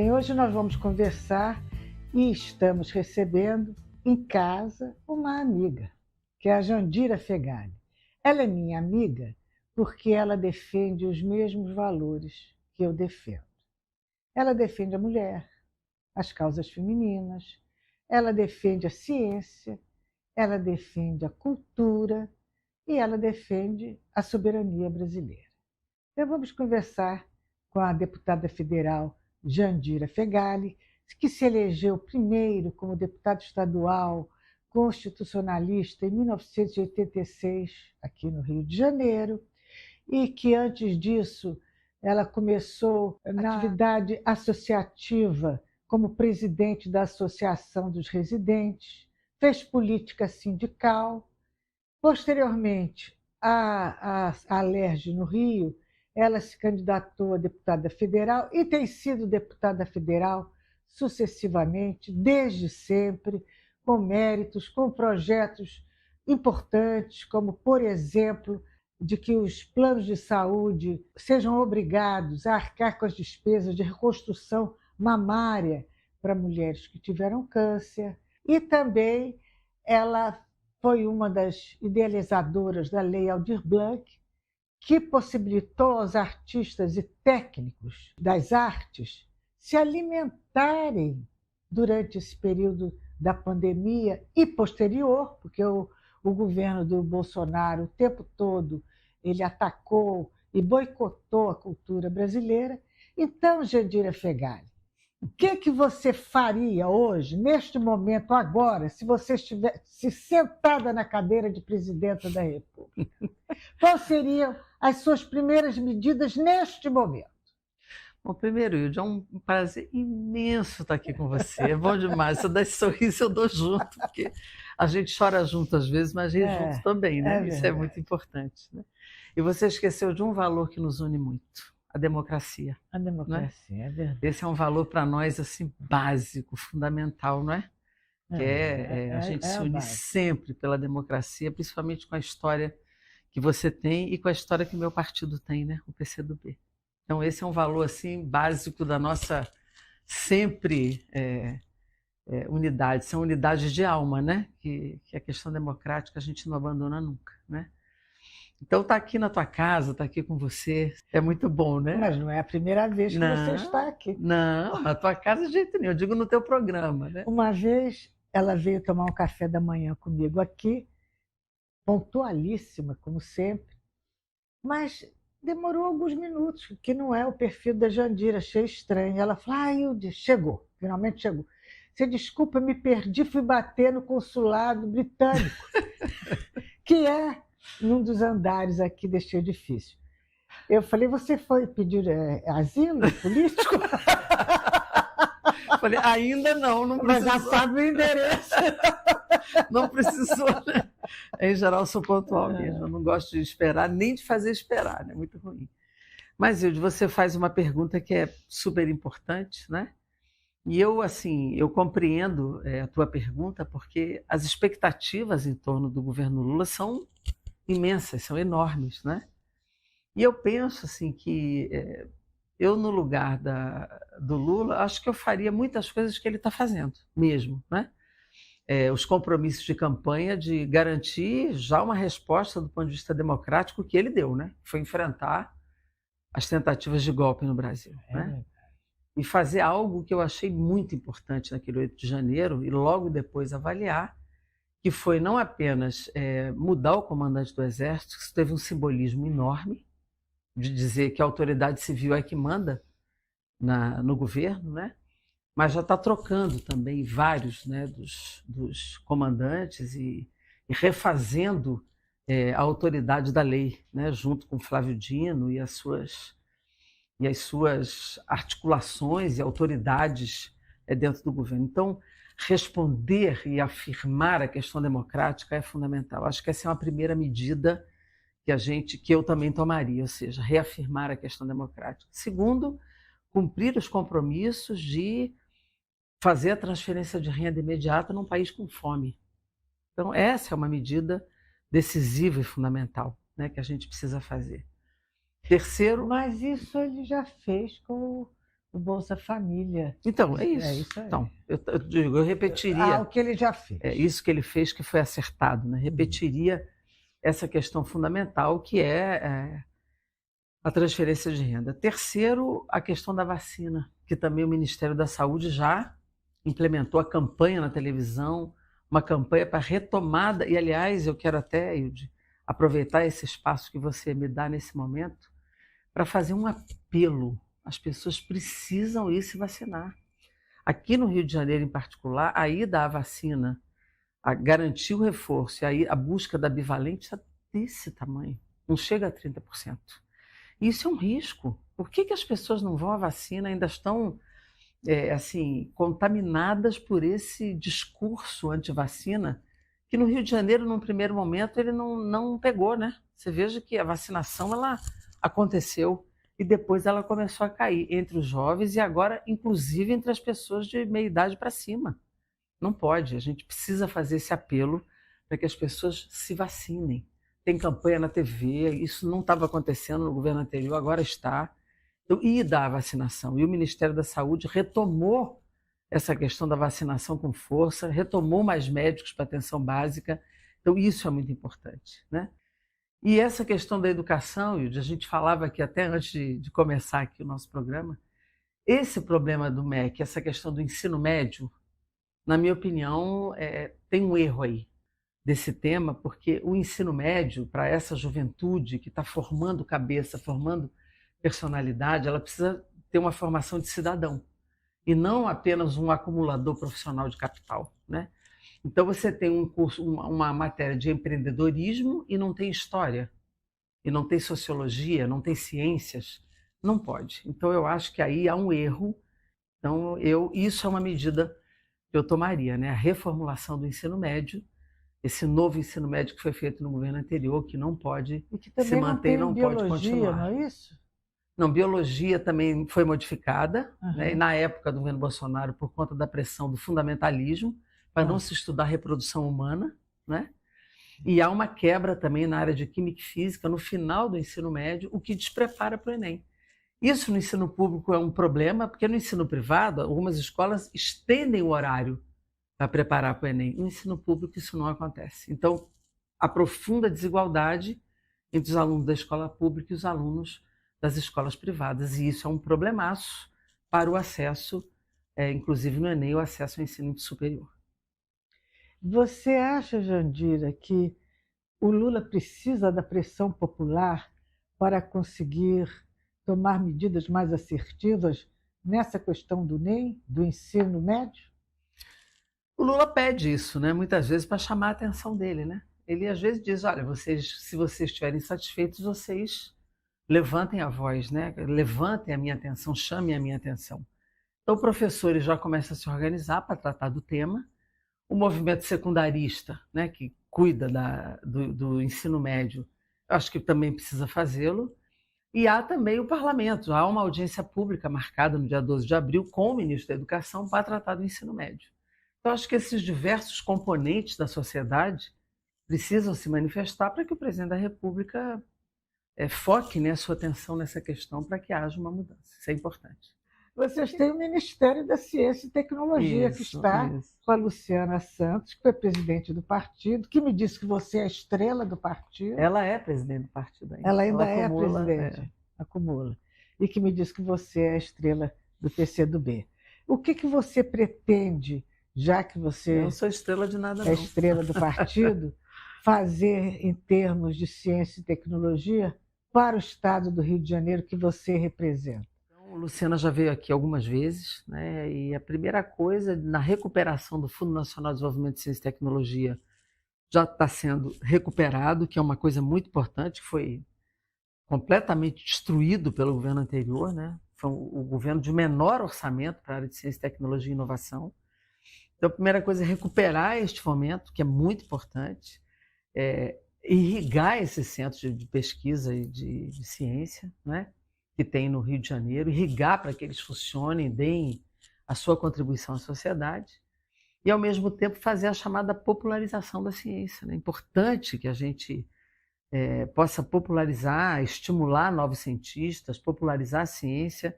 Bem, hoje nós vamos conversar e estamos recebendo em casa uma amiga, que é a Jandira Fegali. Ela é minha amiga porque ela defende os mesmos valores que eu defendo. Ela defende a mulher, as causas femininas, ela defende a ciência, ela defende a cultura e ela defende a soberania brasileira. Então vamos conversar com a deputada federal Jandira Fegali, que se elegeu primeiro como deputada estadual constitucionalista em 1986, aqui no Rio de Janeiro, e que antes disso ela começou na atividade associativa como presidente da Associação dos Residentes, fez política sindical. Posteriormente, a Alerj no Rio, ela se candidatou a deputada federal e tem sido deputada federal sucessivamente, desde sempre, com méritos, com projetos importantes, como, por exemplo, de que os planos de saúde sejam obrigados a arcar com as despesas de reconstrução mamária para mulheres que tiveram câncer. E também ela foi uma das idealizadoras da Lei Aldir Blanc, que possibilitou aos artistas e técnicos das artes se alimentarem durante esse período da pandemia e posterior, porque o governo do Bolsonaro o tempo todo ele atacou e boicotou a cultura brasileira. Então, Jandira Fegali, o que você faria hoje, neste momento, agora, se você estivesse sentada na cadeira de presidenta da República? Quais seriam as suas primeiras medidas neste momento? Bom, primeiro, Hilde, é um prazer imenso estar aqui com você. É bom demais. Se eu der esse sorriso, eu dou junto, porque a gente chora junto às vezes, mas ri junto também, né? Isso é muito importante, né? E você esqueceu de um valor que nos une muito: a democracia. A democracia, né? É verdade. Esse é um valor para nós assim básico, fundamental, não é? A gente se une sempre pela democracia, principalmente com a história que você tem e com a história que o meu partido tem, né? O PCdoB. Então esse é um valor assim básico da nossa sempre unidade. São unidades de alma, né? Que a questão democrática a gente não abandona nunca, né? Então tá aqui na tua casa, tá aqui com você, é muito bom, né? Mas não é a primeira vez que você está aqui. Não, na tua casa de jeito nenhum, eu digo no teu programa, né? Uma vez ela veio tomar um café da manhã comigo aqui, pontualíssima, como sempre, mas demorou alguns minutos, que não é o perfil da Jandira, achei estranho. Ela falou, Hilde, chegou, finalmente chegou. Você desculpa, me perdi, fui bater no consulado britânico, que é num dos andares aqui deste edifício. Eu falei, você foi pedir asilo político? Falei, ainda não precisou. Mas já sabe o endereço. Não precisou, né? Em geral, eu sou pontual mesmo. Eu não gosto de esperar, nem de fazer esperar, né? Muito ruim. Mas, Hilde, você faz uma pergunta que é super importante, né? E eu, assim, eu compreendo a tua pergunta, porque as expectativas em torno do governo Lula são imensas, são enormes, né? E eu penso, assim, que eu, no lugar do Lula, acho que eu faria muitas coisas que ele está fazendo, mesmo, né? Os compromissos de campanha de garantir já uma resposta do ponto de vista democrático que ele deu, né? Foi enfrentar as tentativas de golpe no Brasil, né? E fazer algo que eu achei muito importante naquele 8 de janeiro e logo depois avaliar, que foi não apenas mudar o comandante do Exército, que isso teve um simbolismo enorme, de dizer que a autoridade civil é que manda no governo, né? Mas já está trocando também vários, né, dos comandantes e refazendo a autoridade da lei, né, junto com Flávio Dino e as suas articulações e autoridades dentro do governo. Então, responder e afirmar a questão democrática é fundamental. Acho que essa é uma primeira medida que eu também tomaria, ou seja, reafirmar a questão democrática. Segundo, cumprir os compromissos de fazer a transferência de renda imediata num país com fome. Então, essa é uma medida decisiva e fundamental, né, que a gente precisa fazer. Terceiro... Mas isso ele já fez com o Bolsa Família. Então, é É isso. isso aí. Então, eu digo, eu repetiria. O que ele já fez. É isso que ele fez que foi acertado, né? Repetiria essa questão fundamental que é a transferência de renda. Terceiro, a questão da vacina, que também o Ministério da Saúde já implementou a campanha na televisão, uma campanha para retomada, e aliás, eu quero até, Hilde, aproveitar esse espaço que você me dá nesse momento para fazer um apelo. As pessoas precisam ir se vacinar. Aqui no Rio de Janeiro, em particular, a ida à vacina, a garantir o reforço e a busca da bivalente está desse tamanho, não chega a 30%. Isso é um risco. Por que as pessoas não vão à vacina, ainda estão assim, contaminadas por esse discurso anti-vacina, que no Rio de Janeiro, num primeiro momento, ele não pegou, né? Você veja que a vacinação ela aconteceu e depois ela começou a cair entre os jovens e agora, inclusive, entre as pessoas de meia idade para cima. Não pode, a gente precisa fazer esse apelo para que as pessoas se vacinem. Tem campanha na TV, isso não estava acontecendo no governo anterior, agora está. Então, e da vacinação. E o Ministério da Saúde retomou essa questão da vacinação com força, retomou mais médicos para atenção básica. Então, isso é muito importante, né? E essa questão da educação, Hilde, a gente falava aqui até antes de começar aqui o nosso programa, esse problema do MEC, essa questão do ensino médio, na minha opinião, tem um erro aí desse tema, porque o ensino médio, para essa juventude que está formando cabeça, formando personalidade, ela precisa ter uma formação de cidadão e não apenas um acumulador profissional de capital, né? Então você tem um curso, uma matéria de empreendedorismo e não tem história, e não tem sociologia, não tem ciências, não pode. Então eu acho que aí há um erro. Então isso é uma medida que eu tomaria, né? A reformulação do ensino médio, esse novo ensino médio que foi feito no governo anterior, que não pode e que também se manter e não biologia, pode continuar. Não é isso? Não, biologia também foi modificada, né? E na época do governo Bolsonaro, por conta da pressão do fundamentalismo, para não se estudar a reprodução humana, né? E há uma quebra também na área de química e física no final do ensino médio, o que desprepara para o Enem. Isso no ensino público é um problema, porque no ensino privado, algumas escolas estendem o horário para preparar para o Enem. No ensino público isso não acontece. Então, a profunda desigualdade entre os alunos da escola pública e os alunos das escolas privadas. E isso é um problemaço para o acesso, inclusive no Enem, o acesso ao ensino superior. Você acha, Jandira, que o Lula precisa da pressão popular para conseguir tomar medidas mais assertivas nessa questão do Enem, do ensino médio? O Lula pede isso, né? Muitas vezes para chamar a atenção dele, né? Ele às vezes diz, olha, se vocês estiverem satisfeitos, vocês levantem a voz, né? Levantem a minha atenção, chamem a minha atenção. Então o professor já começa a se organizar para tratar do tema. O movimento secundarista, né, que cuida do ensino médio, acho que também precisa fazê-lo. E há também o parlamento, há uma audiência pública marcada no dia 12 de abril com o ministro da Educação para tratar do ensino médio. Então, acho que esses diversos componentes da sociedade precisam se manifestar para que o presidente da República foque, né, a sua atenção nessa questão para que haja uma mudança. Isso é importante. Vocês têm o Ministério da Ciência e Tecnologia, que está com a Luciana Santos, que foi presidente do partido, que me disse que você é a estrela do partido. Ela é presidente do partido ainda. Ela ainda é presidente, acumula. E que me disse que você é a estrela do PCdoB. O que você pretende, já que você Eu não sou estrela de nada, não. É estrela do partido, fazer em termos de ciência e tecnologia para o estado do Rio de Janeiro que você representa? Luciana já veio aqui algumas vezes, né? E a primeira coisa, na recuperação do Fundo Nacional de Desenvolvimento de Ciência e Tecnologia, já está sendo recuperado, que é uma coisa muito importante, que foi completamente destruído pelo governo anterior, né? Foi o governo de menor orçamento para a área de ciência, tecnologia e inovação. Então, a primeira coisa é recuperar este fomento, que é muito importante, irrigar esses centros de pesquisa e de ciência, né? Que tem no Rio de Janeiro, irrigar para que eles funcionem, deem a sua contribuição à sociedade e, ao mesmo tempo, fazer a chamada popularização da ciência. É importante que a gente possa popularizar, estimular novos cientistas, popularizar a ciência,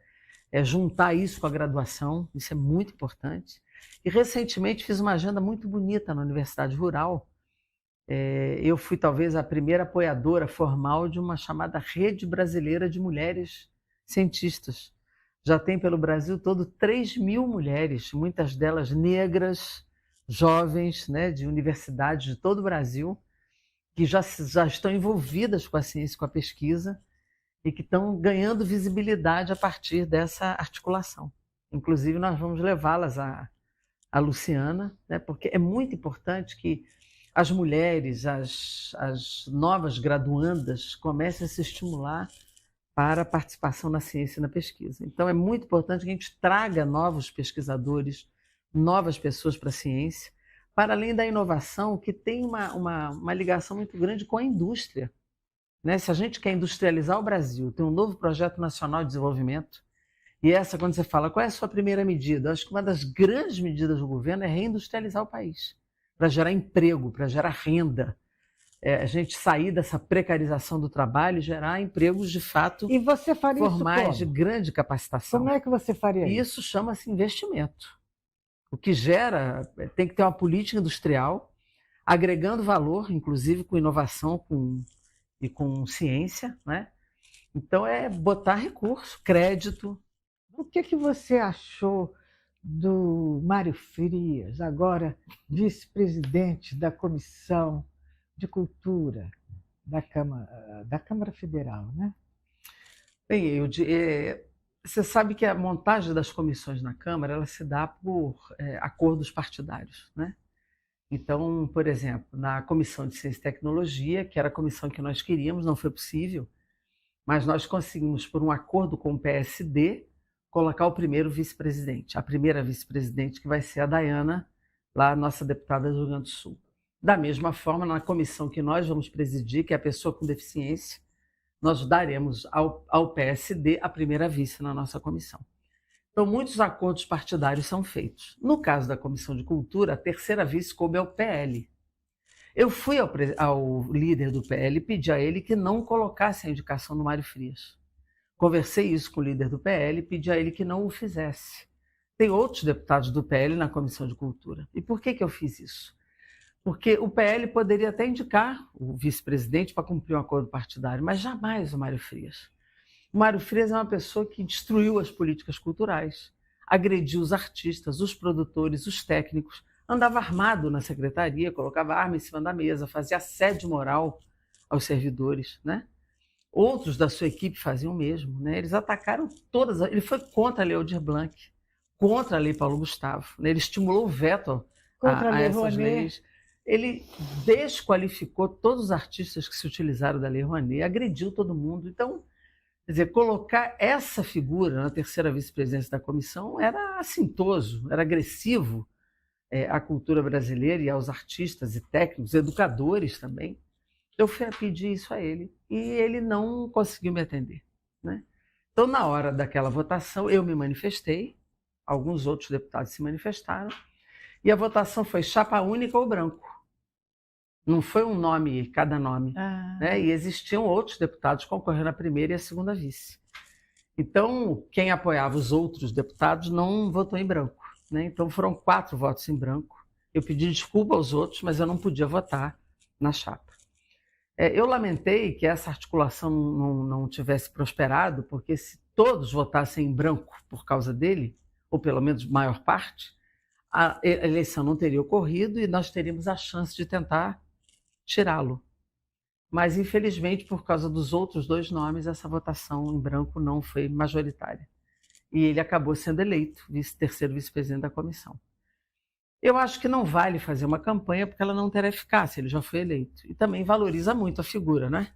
juntar isso com a graduação, isso é muito importante. E recentemente fiz uma agenda muito bonita na Universidade Rural. Eu fui talvez a primeira apoiadora formal de uma chamada Rede Brasileira de Mulheres Cientistas. Já tem pelo Brasil todo 3.000 mulheres, muitas delas negras, jovens, né, de universidades de todo o Brasil, que já estão envolvidas com a ciência e com a pesquisa e que estão ganhando visibilidade a partir dessa articulação. Inclusive, nós vamos levá-las a Luciana, né, porque é muito importante que as mulheres, as novas graduandas comecem a se estimular para a participação na ciência e na pesquisa. Então, é muito importante que a gente traga novos pesquisadores, novas pessoas para a ciência, para além da inovação, que tem uma ligação muito grande com a indústria. Né? Se a gente quer industrializar o Brasil, tem um novo projeto nacional de desenvolvimento, e essa, quando você fala, qual é a sua primeira medida? Acho que uma das grandes medidas do governo é reindustrializar o país, para gerar emprego, para gerar renda, a gente sair dessa precarização do trabalho e gerar empregos de fato E você faria formais isso de grande capacitação. Como é que você faria E isso? isso chama-se investimento. O que gera, tem que ter uma política industrial, agregando valor, inclusive com inovação e com ciência, né? Então é botar recurso, crédito. O que você achou do Mário Frias, agora vice-presidente da Comissão de Cultura da Câmara Federal, né? Bem, você sabe que a montagem das comissões na Câmara ela se dá por acordos partidários, né? Então, por exemplo, na Comissão de Ciência e Tecnologia, que era a comissão que nós queríamos, não foi possível, mas nós conseguimos, por um acordo com o PSD, colocar o primeiro vice-presidente, a primeira vice-presidente, que vai ser a Dayana, lá a nossa deputada do Rio Grande do Sul. Da mesma forma, na comissão que nós vamos presidir, que é a pessoa com deficiência, nós daremos ao PSD a primeira vice na nossa comissão. Então, muitos acordos partidários são feitos. No caso da Comissão de Cultura, a terceira vice coube ao PL. Eu fui ao líder do PL e pedi a ele que não colocasse a indicação do Mário Frias. Conversei isso com o líder do PL e pedi a ele que não o fizesse. Tem outros deputados do PL na Comissão de Cultura. E por que eu fiz isso? Porque o PL poderia até indicar o vice-presidente para cumprir um acordo partidário, mas jamais o Mário Frias. O Mário Frias é uma pessoa que destruiu as políticas culturais, agrediu os artistas, os produtores, os técnicos, andava armado na secretaria, colocava arma em cima da mesa, fazia assédio moral aos servidores, né? Outros da sua equipe faziam o mesmo, né? Eles atacaram todas. Ele foi contra a Lei Aldir Blanc, contra a Lei Paulo Gustavo, né? Ele estimulou o veto a essas leis. Ele desqualificou todos os artistas que se utilizaram da Lei Rouanet, agrediu todo mundo. Então, quer dizer, colocar essa figura na terceira vice-presidência da comissão era assintoso, era agressivo à cultura brasileira e aos artistas e técnicos, educadores também. Eu fui a pedir isso a ele e ele não conseguiu me atender, né? Então, na hora daquela votação, eu me manifestei, alguns outros deputados se manifestaram, e a votação foi chapa única ou branco. Não foi um nome, cada nome. Né? E existiam outros deputados concorrendo à primeira e à segunda vice. Então, quem apoiava os outros deputados não votou em branco. Né? Então, foram 4 votos em branco. Eu pedi desculpa aos outros, mas eu não podia votar na chapa. Eu lamentei que essa articulação não tivesse prosperado, porque se todos votassem em branco por causa dele, ou pelo menos maior parte, a eleição não teria ocorrido e nós teríamos a chance de tentar tirá-lo. Mas, infelizmente, por causa dos outros 2 nomes, essa votação em branco não foi majoritária. E ele acabou sendo eleito terceiro vice-presidente da comissão. Eu acho que não vale fazer uma campanha porque ela não terá eficácia, ele já foi eleito. E também valoriza muito a figura, né?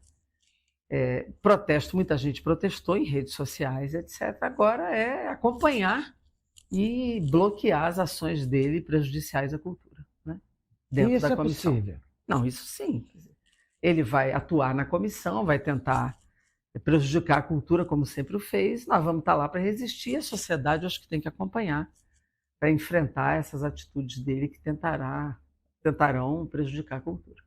Muita gente protestou em redes sociais, etc. Agora é acompanhar e bloquear as ações dele prejudiciais à cultura, né? Dentro da comissão. Isso é possível? Não, isso sim. Ele vai atuar na comissão, vai tentar prejudicar a cultura como sempre o fez. Nós vamos estar lá para resistir. A sociedade, acho que tem que acompanhar para enfrentar essas atitudes dele que tentarão prejudicar a cultura.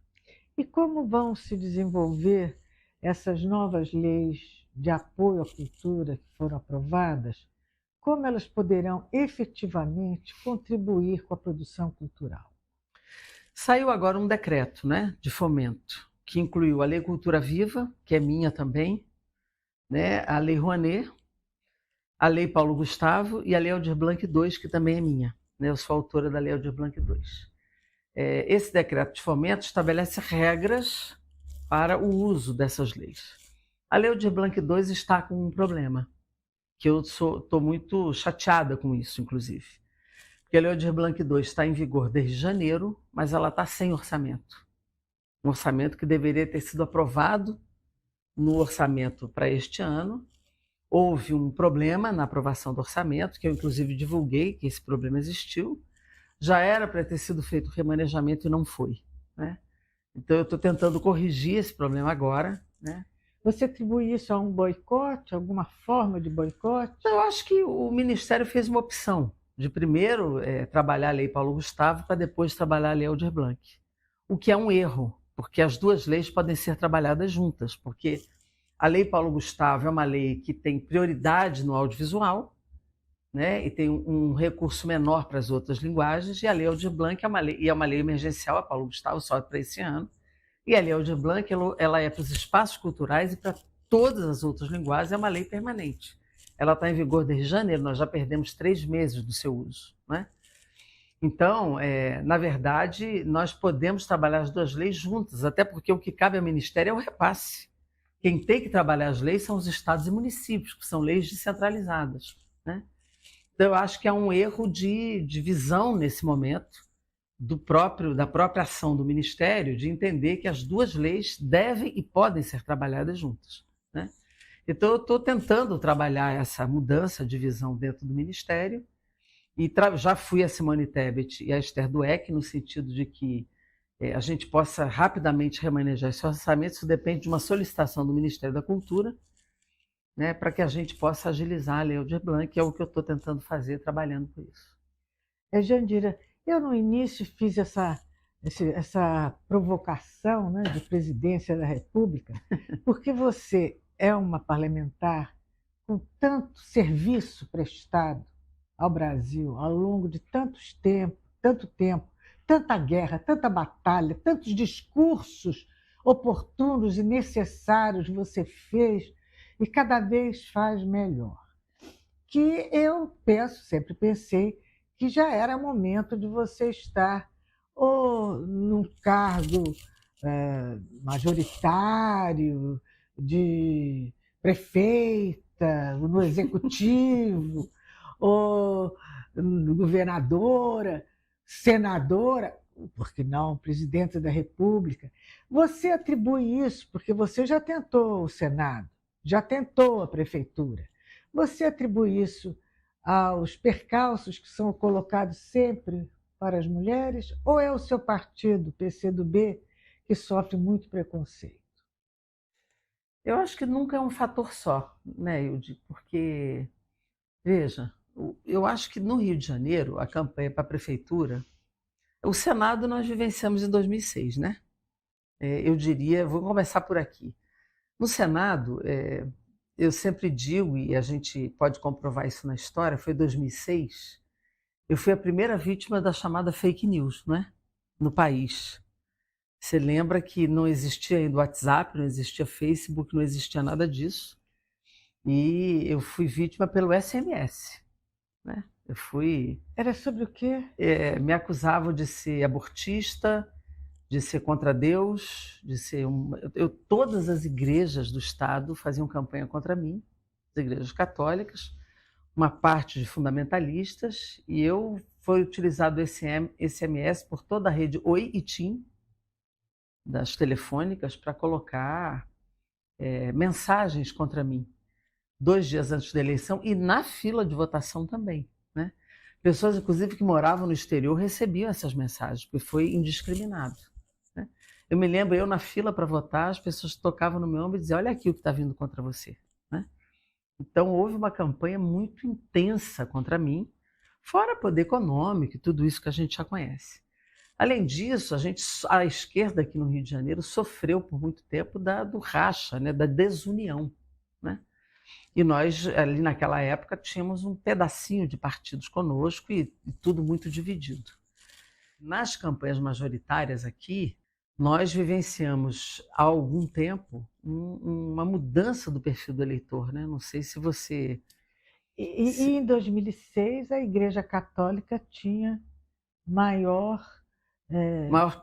E como vão se desenvolver essas novas leis de apoio à cultura que foram aprovadas como elas poderão efetivamente contribuir com a produção cultural? Saiu agora um decreto, né, de fomento, que incluiu a Lei Cultura Viva, que é minha também, né, a Lei Rouanet, a Lei Paulo Gustavo e a Lei Aldir Blanc II, que também é minha. Né, eu sou autora da Lei Aldir Blanc II. Esse decreto de fomento estabelece regras para o uso dessas leis. A Lei Aldir Blanc II está com um problema, que eu estou muito chateada com isso, inclusive. Porque a Lei Aldir Blanc II está em vigor desde janeiro, mas ela está sem orçamento. Um orçamento que deveria ter sido aprovado no orçamento para este ano. Houve um problema na aprovação do orçamento, que eu inclusive divulguei que esse problema existiu. Já era para ter sido feito o remanejamento e não foi. Né? Então eu estou tentando corrigir esse problema agora. Né? Você atribui isso a um boicote, alguma forma de boicote? Eu acho que o Ministério fez uma opção de primeiro trabalhar a Lei Paulo Gustavo para depois trabalhar a Lei Aldir Blanc. O que é um erro, porque as duas leis podem ser trabalhadas juntas, porque a Lei Paulo Gustavo é uma lei que tem prioridade no audiovisual, né, e tem um recurso menor para as outras linguagens, e a Lei Aldir Blanc é uma lei emergencial, a Paulo Gustavo só para esse ano, e a Lei Aldir Blanc ela é para os espaços culturais e para todas as outras linguagens, é uma lei permanente. Ela está em vigor desde janeiro, nós já perdemos 3 meses do seu uso. Né? Então, na verdade, nós podemos trabalhar as duas leis juntas, até porque o que cabe ao Ministério é o repasse. Quem tem que trabalhar as leis são os estados e municípios, que são leis descentralizadas. Né? Então, eu acho que é um erro de visão nesse momento da própria ação do Ministério, de entender que as duas leis devem e podem ser trabalhadas juntas. Né? Então, eu estou tentando trabalhar essa mudança de visão dentro do Ministério e já fui a Simone Tebet e a Esther Dweck no sentido de que a gente possa rapidamente remanejar esse orçamento. Isso depende de uma solicitação do Ministério da Cultura, né, para que a gente possa agilizar a Lei Aldir Blanc, que é o que eu estou tentando fazer, trabalhando por isso. Jandira, eu no início fiz essa provocação, né, de presidência da República, porque você é uma parlamentar com tanto serviço prestado ao Brasil ao longo de tanto tempo, tanta guerra, tanta batalha, tantos discursos oportunos e necessários você fez e cada vez faz melhor. Que eu sempre pensei que já era momento de você estar ou num cargo majoritário, de prefeita, no executivo, ou governadora, senadora, por que não, presidente da República. Você atribui isso porque você já tentou o Senado, já tentou a prefeitura. Você atribui isso aos percalços que são colocados sempre para as mulheres, ou é o seu partido, PCdoB, que sofre muito preconceito? Eu acho que nunca é um fator só, né, Hilde? Porque, veja, eu acho que no Rio de Janeiro, a campanha para a prefeitura, o Senado nós vivenciamos em 2006, né? Eu diria, vou começar por aqui. No Senado, eu sempre digo, e a gente pode comprovar isso na história, foi 2006, eu fui a primeira vítima da chamada fake news, né? No país. Você lembra que não existia ainda o WhatsApp, não existia Facebook, não existia nada disso. E eu fui vítima pelo SMS. Né? Era sobre o quê? Me acusavam de ser abortista, de ser contra Deus, de ser todas as igrejas do Estado faziam campanha contra mim, as igrejas católicas, uma parte de fundamentalistas, e foi utilizado esse SMS por toda a rede Oi e TIM, das telefônicas, para colocar mensagens contra mim, 2 dias antes da eleição e na fila de votação também. Né? Pessoas, inclusive, que moravam no exterior recebiam essas mensagens, porque foi indiscriminado. Né? Eu me lembro, eu na fila para votar, as pessoas tocavam no meu ombro e diziam: olha aqui o que está vindo contra você. Né? Então, houve uma campanha muito intensa contra mim, fora poder econômico e tudo isso que a gente já conhece. Além disso, a esquerda aqui no Rio de Janeiro sofreu por muito tempo do racha, né, da desunião. Né? E nós, ali naquela época, tínhamos um pedacinho de partidos conosco e tudo muito dividido. Nas campanhas majoritárias aqui, nós vivenciamos há algum tempo uma mudança do perfil do eleitor, né? Não sei se você... E em 2006, a Igreja Católica tinha maior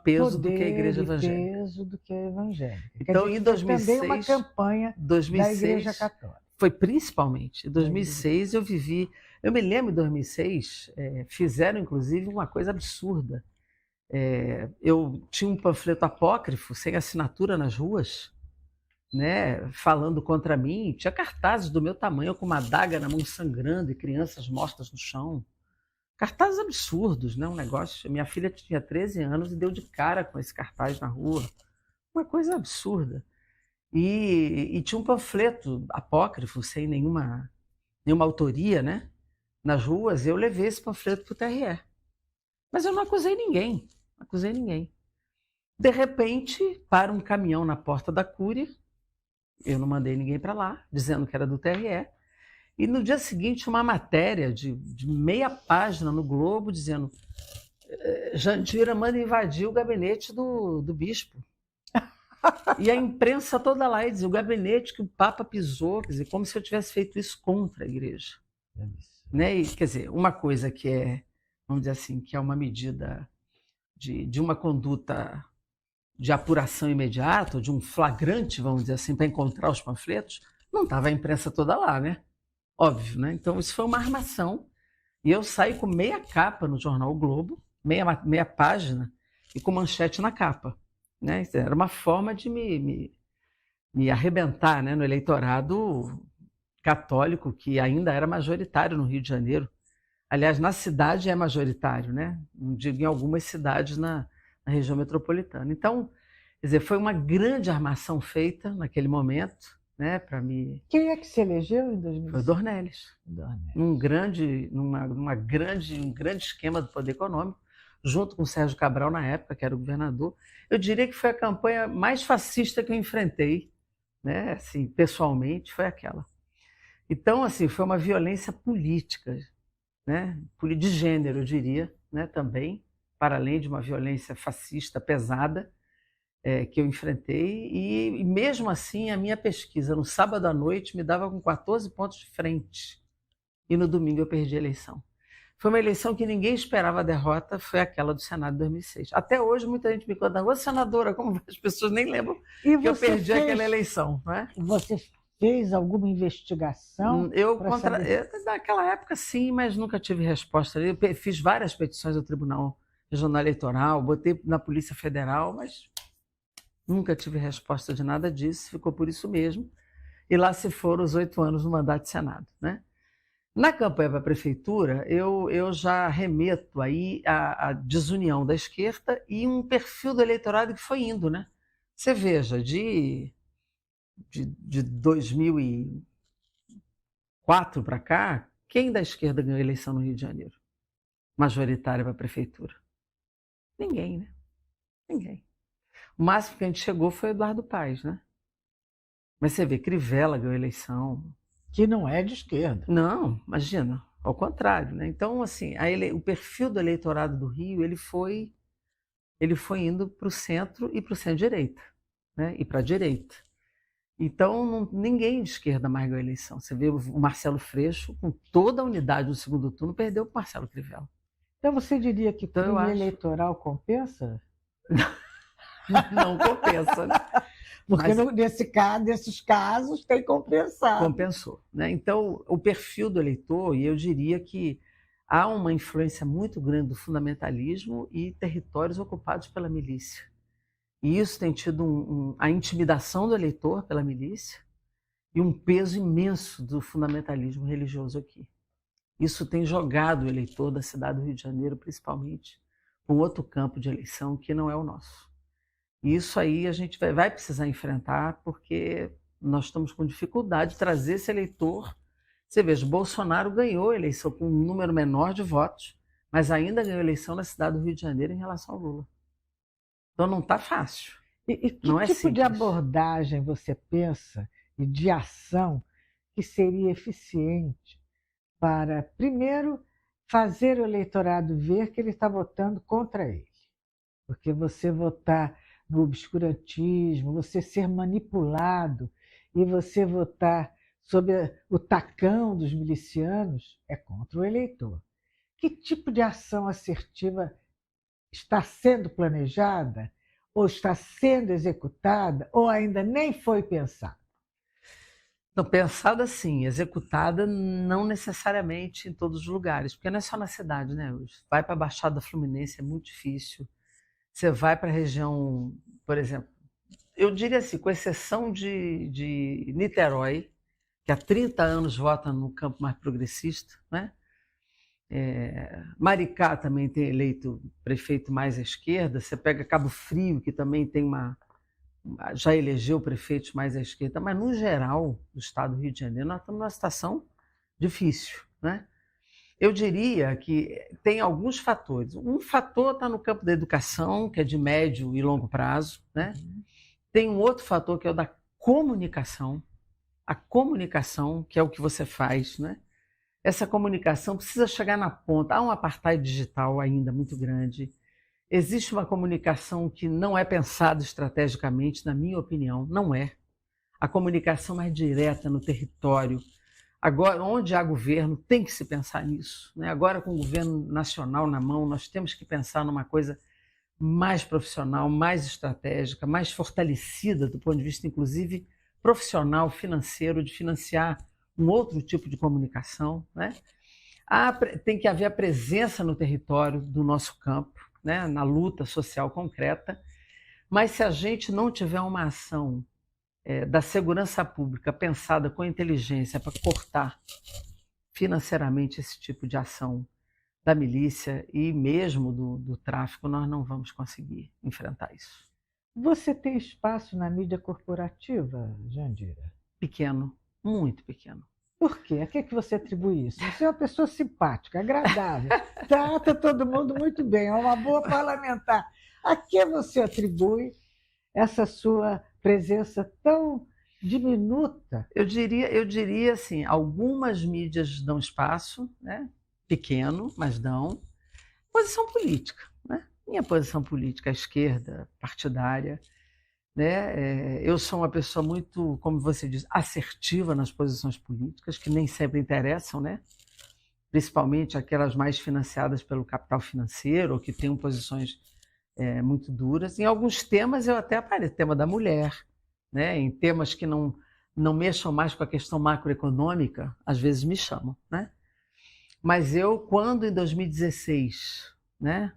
peso do que a poder Igreja e Evangélica. peso do que a evangélica. Então, em 2006, também uma campanha da Igreja Católica. Foi principalmente. Em 2006 eu me lembro em 2006, fizeram inclusive uma coisa absurda. Eu tinha um panfleto apócrifo, sem assinatura nas ruas, né, falando contra mim. Tinha cartazes do meu tamanho, com uma adaga na mão sangrando e crianças mortas no chão. Cartazes absurdos, né? Um negócio. Minha filha tinha 13 anos e deu de cara com esse cartaz na rua. Uma coisa absurda. E tinha um panfleto apócrifo, sem nenhuma autoria, né? Nas ruas, e eu levei esse panfleto para o TRE. Mas eu não acusei ninguém. Não acusei ninguém. De repente, para um caminhão na porta da Cúria, eu não mandei ninguém para lá, dizendo que era do TRE. E no dia seguinte, uma matéria de meia página no Globo, dizendo: Jandira manda invadir o gabinete do bispo. E a imprensa toda lá, e dizia: o gabinete que o Papa pisou, quer dizer, como se eu tivesse feito isso contra a igreja. Né? E, quer dizer, uma coisa que é, vamos dizer assim, que é uma medida de uma conduta de apuração imediata, ou de um flagrante, vamos dizer assim, para encontrar os panfletos, não estava a imprensa toda lá, né? Óbvio, né? Então, isso foi uma armação. E eu saí com meia capa no jornal O Globo, meia página, e com manchete na capa. Né? Era uma forma de me arrebentar, né, no eleitorado católico, que ainda era majoritário no Rio de Janeiro. Aliás, na cidade é majoritário, né? Não digo em algumas cidades na região metropolitana. Então, quer dizer, foi uma grande armação feita naquele momento, né, para me... Quem é que se elegeu em 2005? Foi o Dornelles. Um grande esquema do poder econômico, junto com o Sérgio Cabral na época, que era o governador. Eu diria que foi a campanha mais fascista que eu enfrentei, né, assim, pessoalmente, foi aquela. Então, assim, foi uma violência política, né, de gênero, eu diria, né, também, para além de uma violência fascista pesada, que eu enfrentei, e mesmo assim a minha pesquisa no sábado à noite me dava com 14 pontos de frente, e no domingo eu perdi a eleição. Foi uma eleição que ninguém esperava a derrota, foi aquela do Senado de 2006. Até hoje muita gente me conta: ô senadora, como as pessoas nem lembram que eu perdi aquela eleição. Não é? Você fez alguma investigação? Naquela época sim, mas nunca tive resposta. Eu fiz várias petições ao Tribunal Regional Eleitoral, botei na Polícia Federal, mas nunca tive resposta de nada disso, ficou por isso mesmo. E lá se foram os 8 anos no mandato de Senado, né? Na campanha para a prefeitura, eu já remeto aí à desunião da esquerda e um perfil do eleitorado que foi indo, né? Você veja, de 2004 para cá, quem da esquerda ganhou a eleição no Rio de Janeiro? Majoritária para a prefeitura? Ninguém, né? Ninguém. O máximo que a gente chegou foi Eduardo Paes, né? Mas você vê, Crivella ganhou a eleição. Que não é de esquerda. Não, imagina, ao contrário, né? Então, assim, o perfil do eleitorado do Rio, ele foi indo para o centro e para o centro-direita, né? E para a direita. Então, ninguém de esquerda mais ganhou a eleição. Você vê o Marcelo Freixo, com toda a unidade do segundo turno, perdeu para o Marcelo Crivella. Então, você diria que crime eleitoral compensa? Não compensa, né? Porque nesses casos tem compensado. Compensou, né? Então, o perfil do eleitor, e eu diria que há uma influência muito grande do fundamentalismo e territórios ocupados pela milícia. E isso tem tido a intimidação do eleitor pela milícia e um peso imenso do fundamentalismo religioso aqui. Isso tem jogado o eleitor da cidade do Rio de Janeiro, principalmente, para um outro campo de eleição que não é o nosso. E isso aí a gente vai precisar enfrentar, porque nós estamos com dificuldade de trazer esse eleitor. Você veja, Bolsonaro ganhou a eleição com um número menor de votos, mas ainda ganhou a eleição na cidade do Rio de Janeiro em relação ao Lula. Então não está fácil. E que tipo de abordagem você pensa e de ação que seria eficiente para, primeiro, fazer o eleitorado ver que ele está votando contra ele. Porque você votar no obscurantismo, você ser manipulado e você votar sob o tacão dos milicianos é contra o eleitor. Que tipo de ação assertiva está sendo planejada, ou está sendo executada, ou ainda nem foi pensada? Não, pensada sim, executada não necessariamente em todos os lugares, porque não é só na cidade, né? Vai para a Baixada Fluminense, é muito difícil. Você vai para a região, por exemplo, eu diria assim, com exceção de Niterói, que há 30 anos vota no campo mais progressista, né? Maricá também tem eleito prefeito mais à esquerda. Você pega Cabo Frio, que também tem já elegeu prefeitos mais à esquerda, mas no geral, do estado do Rio de Janeiro, nós estamos numa situação difícil, né? Eu diria que tem alguns fatores. Um fator está no campo da educação, que é de médio e longo prazo, né? Tem um outro fator que é o da comunicação. A comunicação, que é o que você faz, né? Essa comunicação precisa chegar na ponta. Há um apartheid digital ainda muito grande. Existe uma comunicação que não é pensada estrategicamente, na minha opinião, não é. A comunicação mais direta no território. Agora, onde há governo, tem que se pensar nisso, né? Agora, com o governo nacional na mão, nós temos que pensar numa coisa mais profissional, mais estratégica, mais fortalecida do ponto de vista, inclusive, profissional, financeiro, de financiar um outro tipo de comunicação, né? Tem que haver a presença no território do nosso campo, né? Na luta social concreta, mas se a gente não tiver uma ação da segurança pública pensada com inteligência para cortar financeiramente esse tipo de ação da milícia e mesmo do tráfico, nós não vamos conseguir enfrentar isso. Você tem espaço na mídia corporativa, Jandira? Pequeno, muito pequeno. Por quê? A que você atribui isso? Você é uma pessoa simpática, agradável, trata todo mundo muito bem, é uma boa parlamentar. A que você atribui essa sua presença tão diminuta? Eu diria assim, algumas mídias dão espaço, né? Pequeno, mas dão. Posição política, né? Minha posição política, à esquerda, partidária, né? Eu sou uma pessoa muito, como você diz, assertiva nas posições políticas, que nem sempre interessam, né? Principalmente aquelas mais financiadas pelo capital financeiro, ou que têm posições muito duras. Em alguns temas eu até apareço, tema da mulher, né? Em temas que não mexam mais com a questão macroeconômica, às vezes me chamam, né? Mas eu, quando em 2016, né,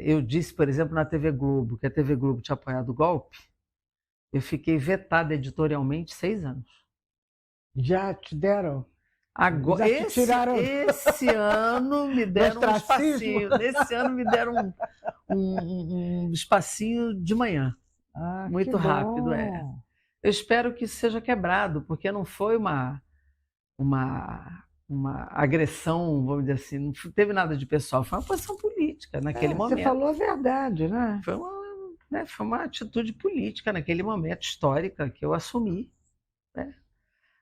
eu disse, por exemplo, na TV Globo, que a TV Globo tinha apoiado o golpe, eu fiquei vetada editorialmente 6 anos. Já te deram? Agora, esse ano me deram um espacinho. Nesse ano me deram um espacinho de manhã. Muito rápido, Eu espero que isso seja quebrado, porque não foi uma agressão, vamos dizer assim, não teve nada de pessoal, foi uma posição política naquele momento. Você falou a verdade, né? Foi uma atitude política naquele momento, histórica, que eu assumi, né?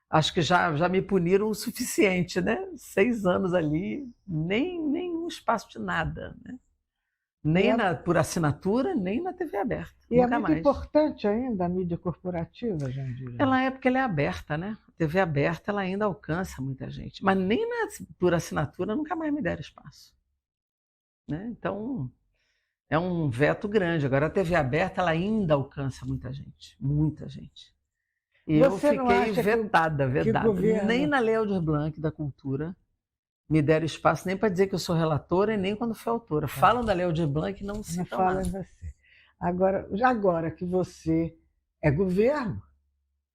Acho que já me puniram o suficiente, né? 6 anos ali, nem um espaço de nada, né? Nem por assinatura, nem na TV aberta. E nunca é muito mais importante ainda a mídia corporativa, Jandira? Porque ela é aberta, né? A TV aberta ela ainda alcança muita gente, mas nem por assinatura nunca mais me deram espaço, né? Então, é um veto grande. Agora, a TV aberta ela ainda alcança muita gente, muita gente. E eu fiquei vedada. Governo... Nem na Lei Aldir Blanc da Cultura me deram espaço nem para dizer que eu sou relatora e nem quando fui autora. Falam da Lei Aldir Blanc e não citam nada. Falam em você. Agora que você é governo,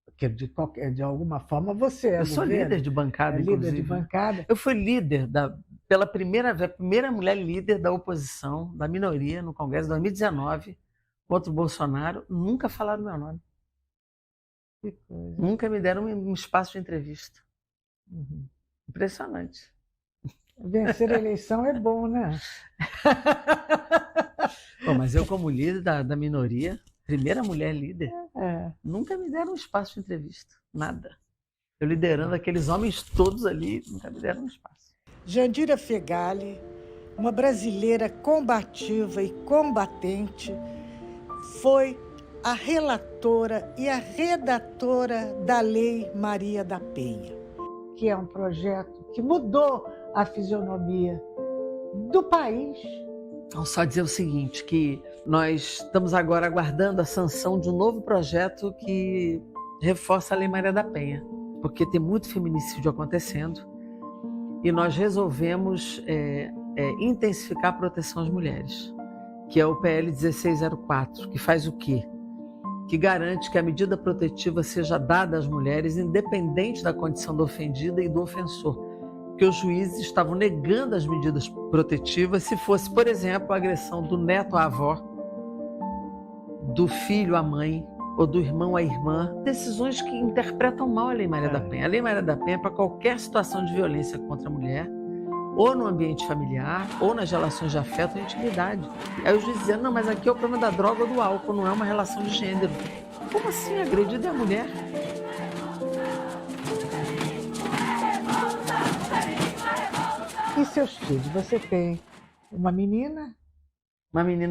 porque de alguma forma você é governo. Eu sou líder de bancada, inclusive. Líder de bancada. Eu fui líder, pela primeira vez, a primeira mulher líder da oposição, da minoria, no Congresso de 2019, contra o Bolsonaro. Nunca falaram meu nome. Que coisa. Nunca me deram um espaço de entrevista. Impressionante. Vencer a eleição é bom, né? Bom, mas eu, como líder da minoria, primeira mulher líder, nunca me deram um espaço de entrevista. Nada. Eu liderando aqueles homens todos ali, nunca me deram espaço. Jandira Fegali, uma brasileira combativa e combatente, foi a relatora e a redatora da Lei Maria da Penha, que é um projeto que mudou a fisionomia do país. Então, só dizer o seguinte, que nós estamos agora aguardando a sanção de um novo projeto que reforça a Lei Maria da Penha, porque tem muito feminicídio acontecendo e nós resolvemos intensificar a proteção às mulheres, que é o PL 1604, que faz o quê? Que garante que a medida protetiva seja dada às mulheres independente da condição da ofendida e do ofensor, que os juízes estavam negando as medidas protetivas se fosse, por exemplo, a agressão do neto à avó, do filho à mãe ou do irmão à irmã. Decisões que interpretam mal a Lei Maria da Penha. A Lei Maria da Penha é para qualquer situação de violência contra a mulher, ou no ambiente familiar, ou nas relações de afeto ou intimidade. Aí o juiz dizia, não, mas aqui é o problema da droga ou do álcool, não é uma relação de gênero. Como assim? Agredida é a mulher? E seus filhos? Você tem uma menina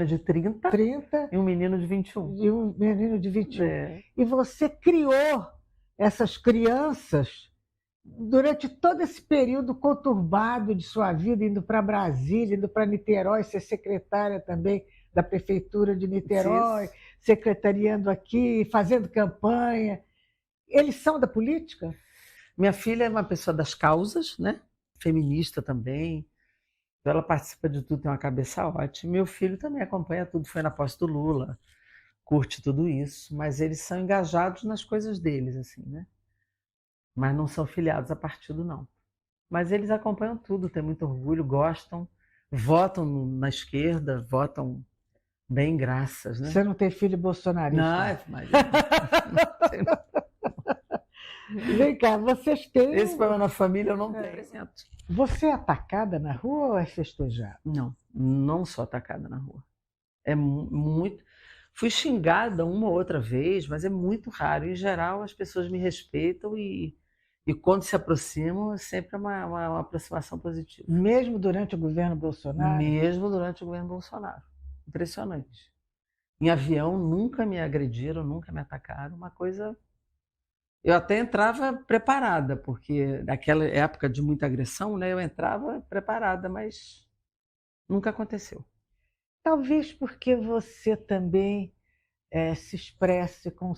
de 30 e um menino de 21. E um menino de 21. E você criou essas crianças durante todo esse período conturbado de sua vida, indo para Brasília, indo para Niterói, ser secretária também da Prefeitura de Niterói, sim, secretariando aqui, fazendo campanha. Eles são da política? Minha filha é uma pessoa das causas, né? Feminista também. Ela participa de tudo, tem uma cabeça ótima. Meu filho também acompanha tudo, foi na posse do Lula, curte tudo isso, mas eles são engajados nas coisas deles, assim, né? Mas não são filiados a partido, não. Mas eles acompanham tudo, têm muito orgulho, gostam, votam na esquerda, votam bem, graças, né? Você não tem filho bolsonarista? Não, mas... Vem cá, vocês têm... Esse problema na família eu não tenho. Você é atacada na rua ou é festejada? Não, não sou atacada na rua. É muito... Fui xingada uma ou outra vez, mas é muito raro. Em geral, as pessoas me respeitam e quando se aproximam, é sempre uma aproximação positiva. Mesmo durante o governo Bolsonaro? Mesmo durante o governo Bolsonaro. Impressionante. Em avião, nunca me agrediram, nunca me atacaram. Uma coisa... Eu até entrava preparada, porque naquela época de muita agressão, né, eu entrava preparada, mas nunca aconteceu. Talvez porque você também se expresse com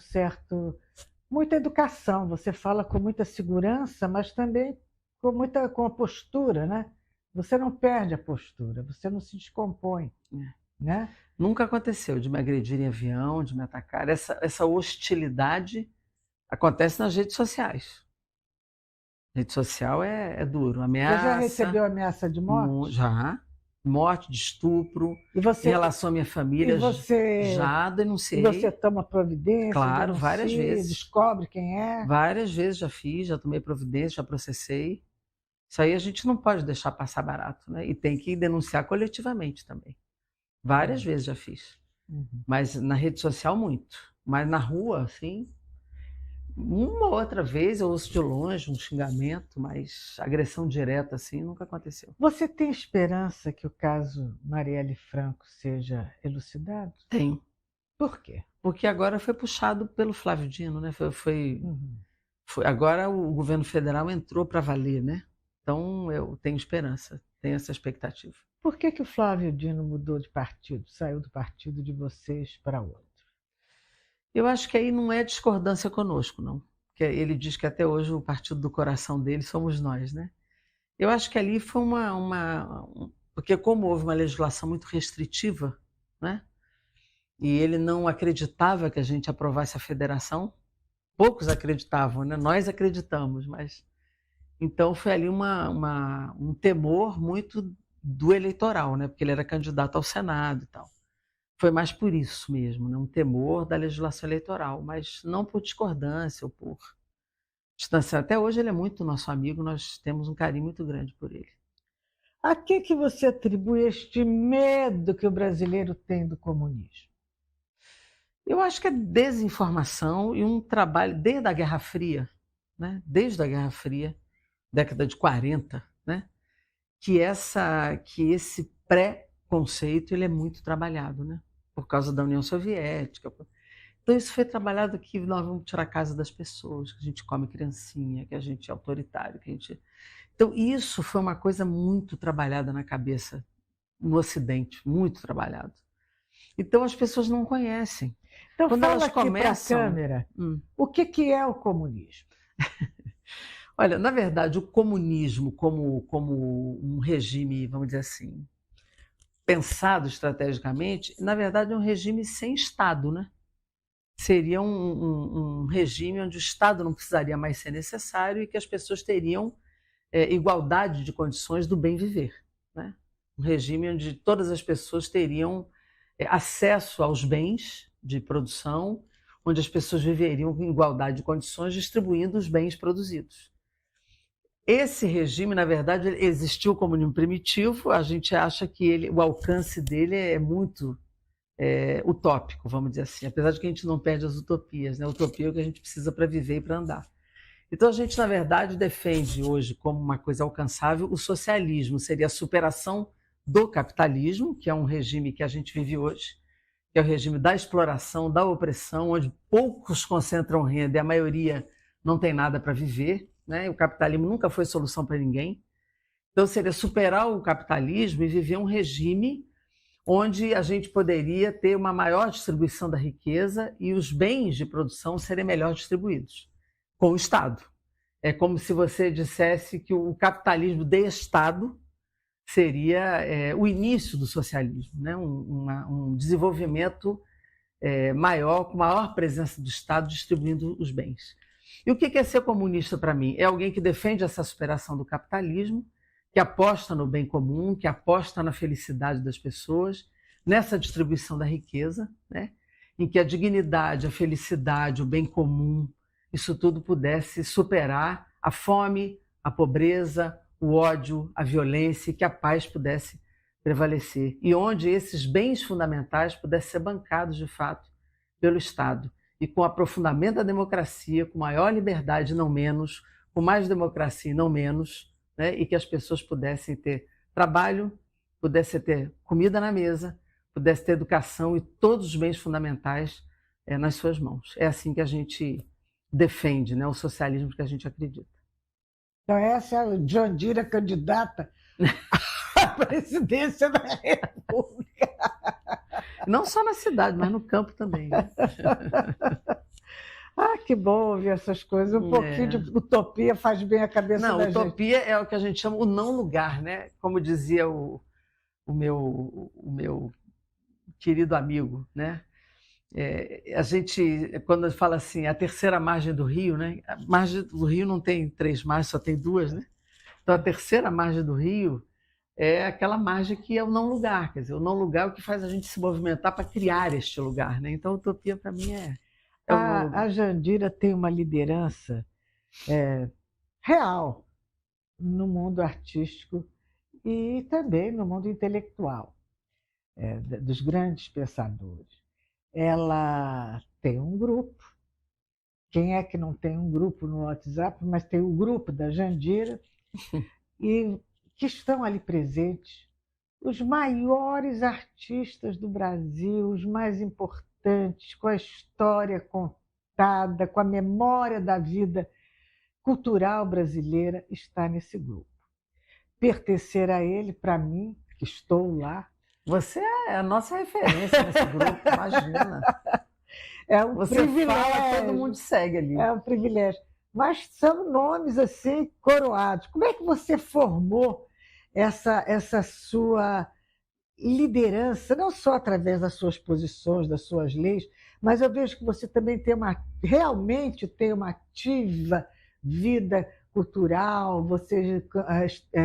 muita educação, você fala com muita segurança, mas também com a postura, né? Você não perde a postura, você não se descompõe, né? Nunca aconteceu de me agredir em avião, de me atacar. Essa hostilidade acontece nas redes sociais. Rede social é duro, ameaça. Você já recebeu ameaça de morte? Já. Morte, de estupro, em relação à minha família, já denunciei. E você toma providência? Claro, várias vezes. Descobre quem é? Várias vezes já fiz, já tomei providência, já processei. Isso aí a gente não pode deixar passar barato, né? E tem que denunciar coletivamente também. Várias vezes já fiz. Mas na rede social, muito. Mas na rua, assim... Uma outra vez eu ouço de longe um xingamento, mas agressão direta assim nunca aconteceu. Você tem esperança que o caso Marielle Franco seja elucidado? Tenho. Por quê? Porque agora foi puxado pelo Flávio Dino, né? Agora o governo federal entrou para valer, né? Então eu tenho esperança, tenho essa expectativa. Por que o Flávio Dino mudou de partido, saiu do partido de vocês para outro? Eu acho que aí não é discordância conosco, não. Porque ele diz que até hoje o partido do coração dele somos nós, né? Eu acho que ali foi porque como houve uma legislação muito restritiva, né? E ele não acreditava que a gente aprovasse a federação. Poucos acreditavam, né? Nós acreditamos, mas... Então foi ali um temor muito do eleitoral, né? Porque ele era candidato ao Senado e tal. Foi mais por isso mesmo, né? Um temor da legislação eleitoral, mas não por discordância ou por distância. Até hoje ele é muito nosso amigo, nós temos um carinho muito grande por ele. A que você atribui este medo que o brasileiro tem do comunismo? Eu acho que é desinformação e um trabalho, desde a Guerra Fria, né, desde a Guerra Fria, década de 40, né, que esse pré-conceito ele é muito trabalhado, né, por causa da União Soviética. Então isso foi trabalhado que nós vamos tirar a casa das pessoas, que a gente come criancinha, que a gente é autoritário, que a gente... Então isso foi uma coisa muito trabalhada na cabeça no Ocidente, muito trabalhado. Então as pessoas não conhecem. Então Quando fala elas aqui para a começam... câmera, o que é o comunismo? Olha, na verdade, o comunismo como um regime, vamos dizer assim, pensado estrategicamente, na verdade é um regime sem Estado, né? Seria um regime onde o Estado não precisaria mais ser necessário e que as pessoas teriam igualdade de condições do bem viver, né? Um regime onde todas as pessoas teriam acesso aos bens de produção, onde as pessoas viveriam em igualdade de condições distribuindo os bens produzidos. Esse regime, na verdade, existiu como um primitivo, a gente acha que o alcance dele é muito utópico, vamos dizer assim, apesar de que a gente não perde as utopias, né? A utopia é o que a gente precisa para viver e para andar. Então a gente, na verdade, defende hoje como uma coisa alcançável o socialismo, seria a superação do capitalismo, que é um regime que a gente vive hoje, que é o regime da exploração, da opressão, onde poucos concentram renda e a maioria não tem nada para viver, né? O capitalismo nunca foi solução para ninguém. Então seria superar o capitalismo e viver um regime onde a gente poderia ter uma maior distribuição da riqueza e os bens de produção serem melhor distribuídos com o Estado. É como se você dissesse que o capitalismo de Estado seria o início do socialismo, né? Um desenvolvimento maior, com maior presença do Estado distribuindo os bens. E o que é ser comunista para mim? É alguém que defende essa superação do capitalismo, que aposta no bem comum, que aposta na felicidade das pessoas, nessa distribuição da riqueza, né? Em que a dignidade, a felicidade, o bem comum, isso tudo pudesse superar a fome, a pobreza, o ódio, a violência, e que a paz pudesse prevalecer. E onde esses bens fundamentais pudessem ser bancados, de fato, pelo Estado. E com aprofundamento da democracia, com maior liberdade, não menos, com mais democracia e não menos, né? E que as pessoas pudessem ter trabalho, pudessem ter comida na mesa, pudessem ter educação e todos os bens fundamentais nas suas mãos. É assim que a gente defende, né? O socialismo que a gente acredita. Então essa é a Jandira candidata à presidência da República. Não só na cidade, mas no campo também. Né? Ah, que bom ouvir essas coisas. Um pouquinho de utopia faz bem a cabeça da gente. Não, utopia é o que a gente chama o não lugar, né? Como dizia o meu querido amigo, né? A gente, quando fala assim, a terceira margem do rio, né? A margem do rio não tem 3 margens, só tem 2, né? Então a terceira margem do rio é aquela margem que é o não lugar, quer dizer, o não lugar é o que faz a gente se movimentar para criar este lugar, né? Então a utopia para mim é o não lugar. A Jandira tem uma liderança real no mundo artístico e também no mundo intelectual, dos grandes pensadores. Ela tem um grupo. Quem é que não tem um grupo no WhatsApp, mas tem o grupo da Jandira, e que estão ali presentes os maiores artistas do Brasil, os mais importantes, com a história contada, com a memória da vida cultural brasileira, está nesse grupo. Pertencer a ele, para mim, que estou lá... Você é a nossa referência nesse grupo, imagina. É um Você privilégio. Fala, todo mundo segue ali. É um privilégio. Mas são nomes assim coroados. Como é que você formou essa sua liderança, não só através das suas posições, das suas leis, mas eu vejo que você também realmente tem uma ativa vida cultural, você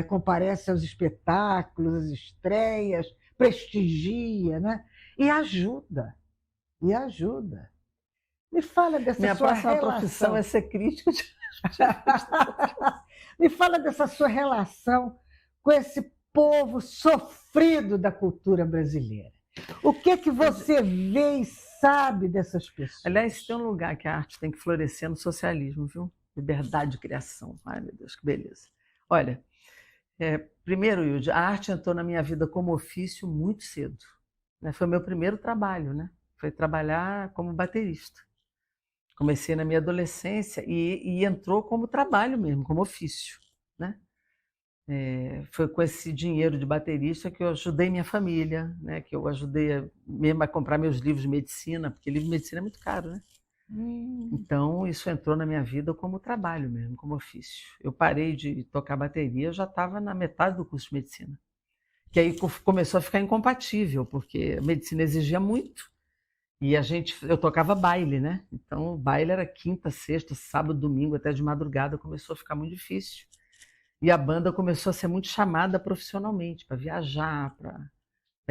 comparece aos espetáculos, às estreias, prestigia, né? E ajuda. Me fala dessa Minha sua próxima relação. profissão é ser crítico. Me fala dessa sua relação com esse povo sofrido da cultura brasileira. O que você vê e sabe dessas pessoas? Aliás, tem um lugar que a arte tem que florescer no socialismo, viu? Liberdade de criação. Ai, meu Deus, que beleza. Olha, primeiro, Hilde, a arte entrou na minha vida como ofício muito cedo. Né? Foi meu primeiro trabalho, né? Foi trabalhar como baterista. Comecei na minha adolescência e entrou como trabalho mesmo, como ofício, né? Foi com esse dinheiro de baterista que eu ajudei minha família, né? Que eu ajudei mesmo a comprar meus livros de medicina, porque livro de medicina é muito caro, né? Então, isso entrou na minha vida como trabalho mesmo, como ofício. Eu parei de tocar bateria, eu já estava na metade do curso de medicina. Que aí começou a ficar incompatível, porque a medicina exigia muito. E eu tocava baile, né? Então, o baile era quinta, sexta, sábado, domingo, até de madrugada, começou a ficar muito difícil. E a banda começou a ser muito chamada profissionalmente, para viajar, para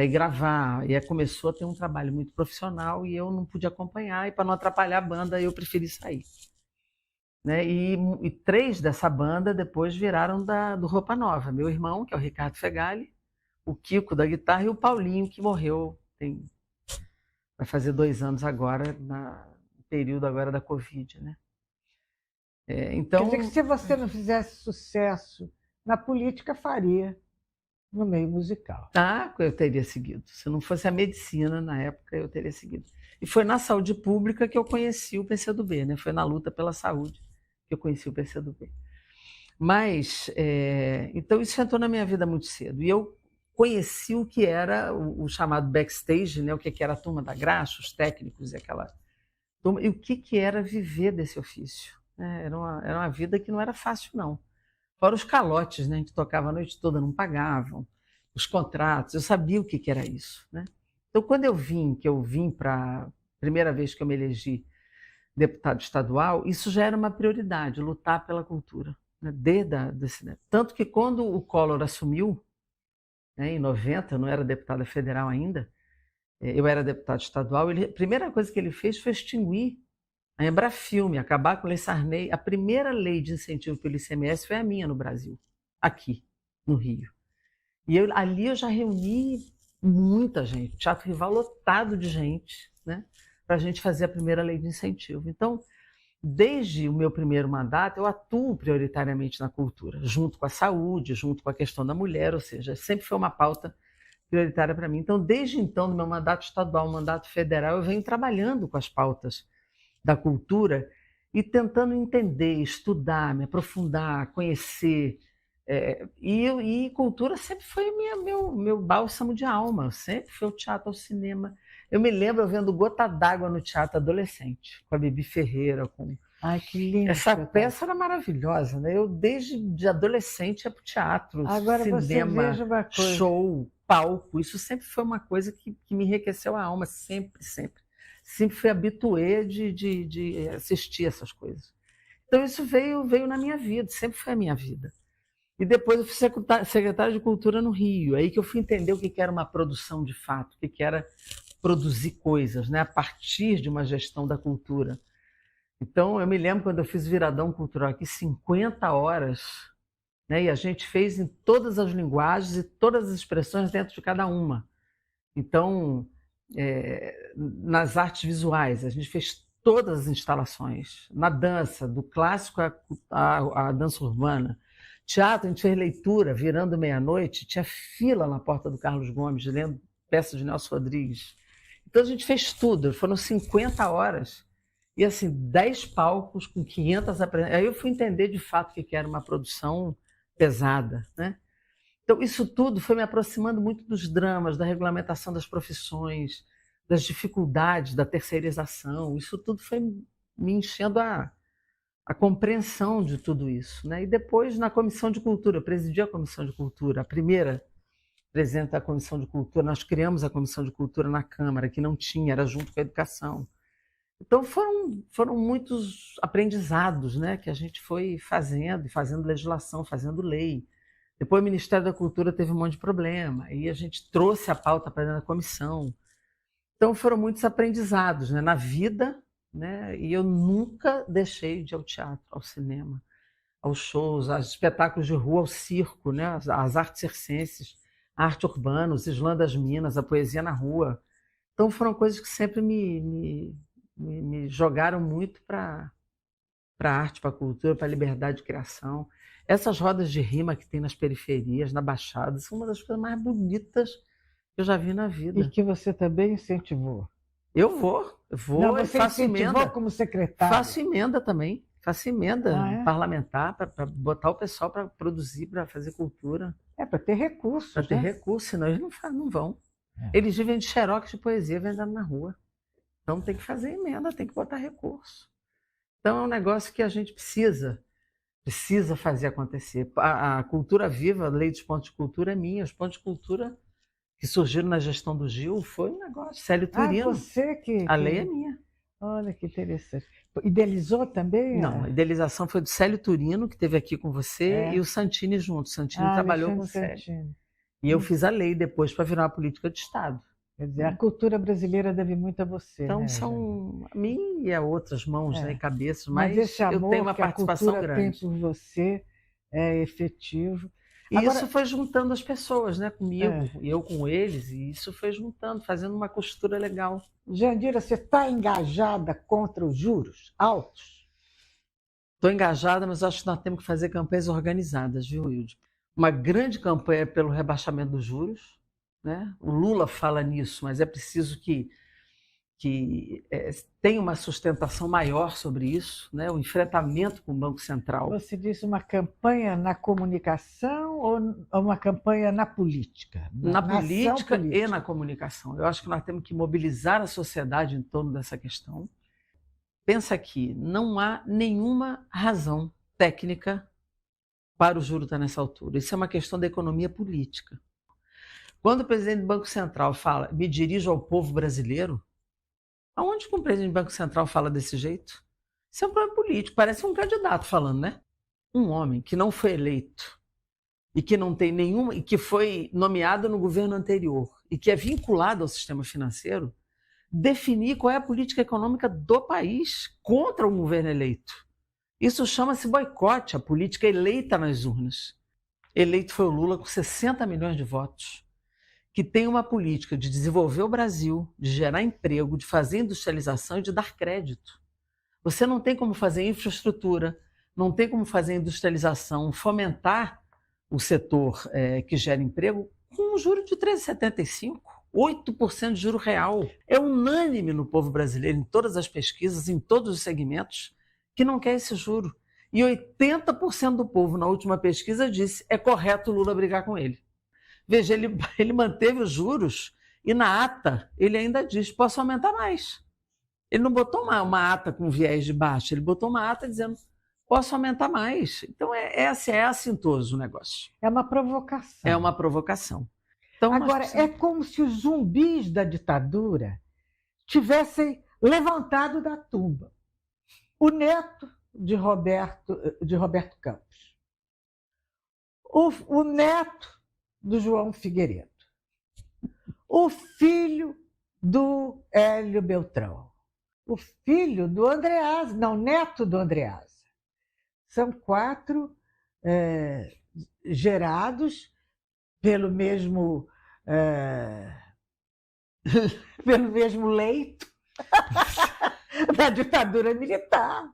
ir gravar. E aí começou a ter um trabalho muito profissional e eu não pude acompanhar. E para não atrapalhar a banda, eu preferi sair. Né? E 3 dessa banda depois viraram do Roupa Nova. Meu irmão, que é o Ricardo Fegali, o Kiko da guitarra e o Paulinho, que morreu, vai fazer 2 anos agora, no período agora da Covid, né? Então, quer dizer que se você não fizesse sucesso na política, faria no meio musical. eu teria seguido. Se não fosse a medicina, na época, eu teria seguido. E foi na saúde pública que eu conheci o PCdoB, né? Foi na luta pela saúde que eu conheci o PCdoB. Mas, então isso entrou na minha vida muito cedo. E eu conheci o que era o chamado backstage, né? O que era a turma da graxa, os técnicos e aquela turma, e o que era viver desse ofício. Né? Era uma vida que não era fácil, não. Fora os calotes, né? A gente tocava a noite toda, não pagavam, os contratos, eu sabia o que era isso. Né? Então, quando eu vim para a primeira vez que eu me elegi deputado estadual, isso já era uma prioridade, lutar pela cultura. Né? Tanto que quando o Collor assumiu, né, em 90, eu não era deputada federal ainda, eu era deputado estadual, a primeira coisa que ele fez foi extinguir a Embrafilme, acabar com a Lei Sarney. A primeira lei de incentivo pelo ICMS foi a minha no Brasil, aqui, no Rio. E ali eu já reuni muita gente, Teatro Rival lotado de gente, né, para a gente fazer a primeira lei de incentivo. Então, desde o meu primeiro mandato, eu atuo prioritariamente na cultura, junto com a saúde, junto com a questão da mulher, ou seja, sempre foi uma pauta prioritária para mim. Então, desde então, no meu mandato estadual, mandato federal, eu venho trabalhando com as pautas da cultura e tentando entender, estudar, me aprofundar, conhecer. E cultura sempre foi meu bálsamo de alma, sempre foi o teatro, o cinema. Eu me lembro eu vendo Gota d'Água no teatro adolescente, com a Bibi Ferreira. Ai, que lindo. Essa peça era maravilhosa, né? Eu, desde de adolescente, ia para o teatro, agora cinema, você veja uma coisa. Show, palco. Isso sempre foi uma coisa que me enriqueceu a alma, sempre, sempre. Sempre fui habituê de assistir essas coisas. Então, isso veio na minha vida, sempre foi a minha vida. E depois eu fui secretário de Cultura no Rio, aí que eu fui entender o que era uma produção de fato, o que era produzir coisas, né, a partir de uma gestão da cultura. Então, eu me lembro quando eu fiz Viradão Cultural aqui, 50 horas, né, e a gente fez em todas as linguagens e todas as expressões dentro de cada uma. Então, nas artes visuais, a gente fez todas as instalações, na dança, do clássico à dança urbana. Teatro, a gente fez leitura, virando meia-noite, tinha fila na porta do Carlos Gomes, lendo peças de Nelson Rodrigues. Então a gente fez tudo, foram 50 horas, e assim, 10 palcos com 500 apresentações. Aí eu fui entender de fato o que era uma produção pesada, né? Então isso tudo foi me aproximando muito dos dramas, da regulamentação das profissões, das dificuldades da terceirização. Isso tudo foi me enchendo a compreensão de tudo isso, né? E depois, na Comissão de Cultura, eu presidi a Comissão de Cultura, a primeira presidente da Comissão de Cultura, nós criamos a Comissão de Cultura na Câmara, que não tinha, era junto com a educação. Então foram muitos aprendizados, né, que a gente foi fazendo legislação, fazendo lei. Depois o Ministério da Cultura teve um monte de problema, e a gente trouxe a pauta para dentro da comissão. Então foram muitos aprendizados, né, na vida, né, e eu nunca deixei de ir ao teatro, ao cinema, aos shows, aos espetáculos de rua, ao circo, né, as artes circenses, a arte urbana, os Islã das Minas, a poesia na rua. Então foram coisas que sempre me jogaram muito para para a arte, para a cultura, para a liberdade de criação. Essas rodas de rima que tem nas periferias, na Baixada, são uma das coisas mais bonitas que eu já vi na vida. E que você também incentivou. Eu vou Não, e você faço incentivou emenda. como secretária. Faço emenda também. Faço emenda É? parlamentar para botar o pessoal para produzir, para fazer cultura. Para ter recursos. Para ter né? recursos, senão eles não vão. É. Eles vivem de xerox de poesia vendendo na rua. Então tem que fazer emenda, tem que botar recurso. Então é um negócio que a gente precisa fazer acontecer. A cultura viva, a lei dos pontos de cultura é minha. Os pontos de cultura que surgiram na gestão do Gil foi um negócio. Célio Turino. Você que... A lei é minha. Olha que interessante. Idealizou também? Não, a idealização foi do Célio Turino, que esteve aqui com você, e o Santini junto. O Santini trabalhou com o Célio. E eu fiz a lei depois para virar uma política de Estado. Quer dizer, a cultura brasileira deve muito a você. Então, né? são a mim e a outras mãos e cabeças, mas esse amor eu tenho uma que a participação cultura grande. tem por você é efetivo. E Agora, isso foi juntando as pessoas, né, comigo, e eu com eles, e isso foi juntando, fazendo uma costura legal. Jandira, você está engajada contra os juros altos? Estou engajada, mas acho que nós temos que fazer campanhas organizadas, viu, Wilde? Uma grande campanha pelo rebaixamento dos juros, né? O Lula fala nisso, mas é preciso que tenha uma sustentação maior sobre isso, né? O enfrentamento com o Banco Central. Você disse uma campanha na comunicação ou uma campanha na política? Na política e na comunicação. Eu acho que nós temos que mobilizar a sociedade em torno dessa questão. Pensa aqui, não há nenhuma razão técnica para o juro estar nessa altura. Isso é uma questão da economia política. Quando o presidente do Banco Central fala, me dirijo ao povo brasileiro, aonde que um presidente do Banco Central fala desse jeito? Isso é um problema político, parece um candidato falando, né? Um homem que não foi eleito e que não tem nenhuma, e que foi nomeado no governo anterior e que é vinculado ao sistema financeiro, definir qual é a política econômica do país contra um governo eleito. Isso chama-se boicote, a política eleita nas urnas. Eleito foi o Lula com 60 milhões de votos, que tem uma política de desenvolver o Brasil, de gerar emprego, de fazer industrialização e de dar crédito. Você não tem como fazer infraestrutura, não tem como fazer industrialização, fomentar o setor que gera emprego com um juro de 13,75%, 8% de juro real. É unânime no povo brasileiro, em todas as pesquisas, em todos os segmentos, que não quer esse juro. E 80% do povo, na última pesquisa, disse é correto o Lula brigar com ele. Veja, ele manteve os juros e na ata ele ainda diz, posso aumentar mais. Ele não botou uma ata com viés de baixo, ele botou uma ata dizendo, posso aumentar mais. Então é assintoso o negócio. É uma provocação. É uma provocação. Então, agora, é como se os zumbis da ditadura tivessem levantado da tumba. O neto de Roberto Campos, o neto do João Figueiredo, o filho do Hélio Beltrão, o filho do Andreasa, não, neto do Andreasa. São 4 gerados pelo mesmo leito da ditadura militar.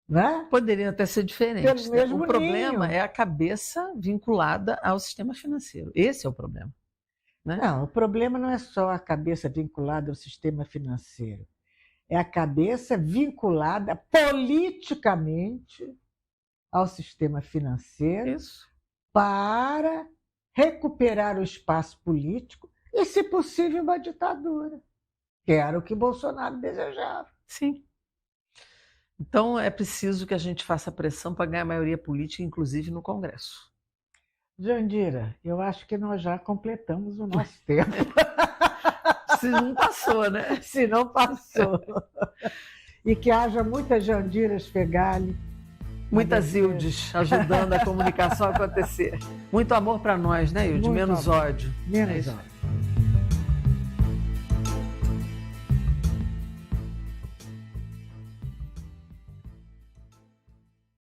Né? Poderia até ser diferente. Né? O problema ninho. É a cabeça vinculada ao sistema financeiro. Esse é o problema. Né? Não, o problema não é só a cabeça vinculada ao sistema financeiro. É a cabeça vinculada politicamente ao sistema financeiro. Isso. Para recuperar o espaço político e, se possível, uma ditadura, que era o que Bolsonaro desejava. Sim. Então, é preciso que a gente faça pressão para ganhar maioria política, inclusive no Congresso. Jandira, eu acho que nós já completamos o nosso tempo. Se não passou, né? Se não passou. E que haja muitas Jandiras Fegali. Muitas Ildes ajudando a comunicação a acontecer. Muito amor para nós, né, Ilde? Menos ódio. Menos ódio.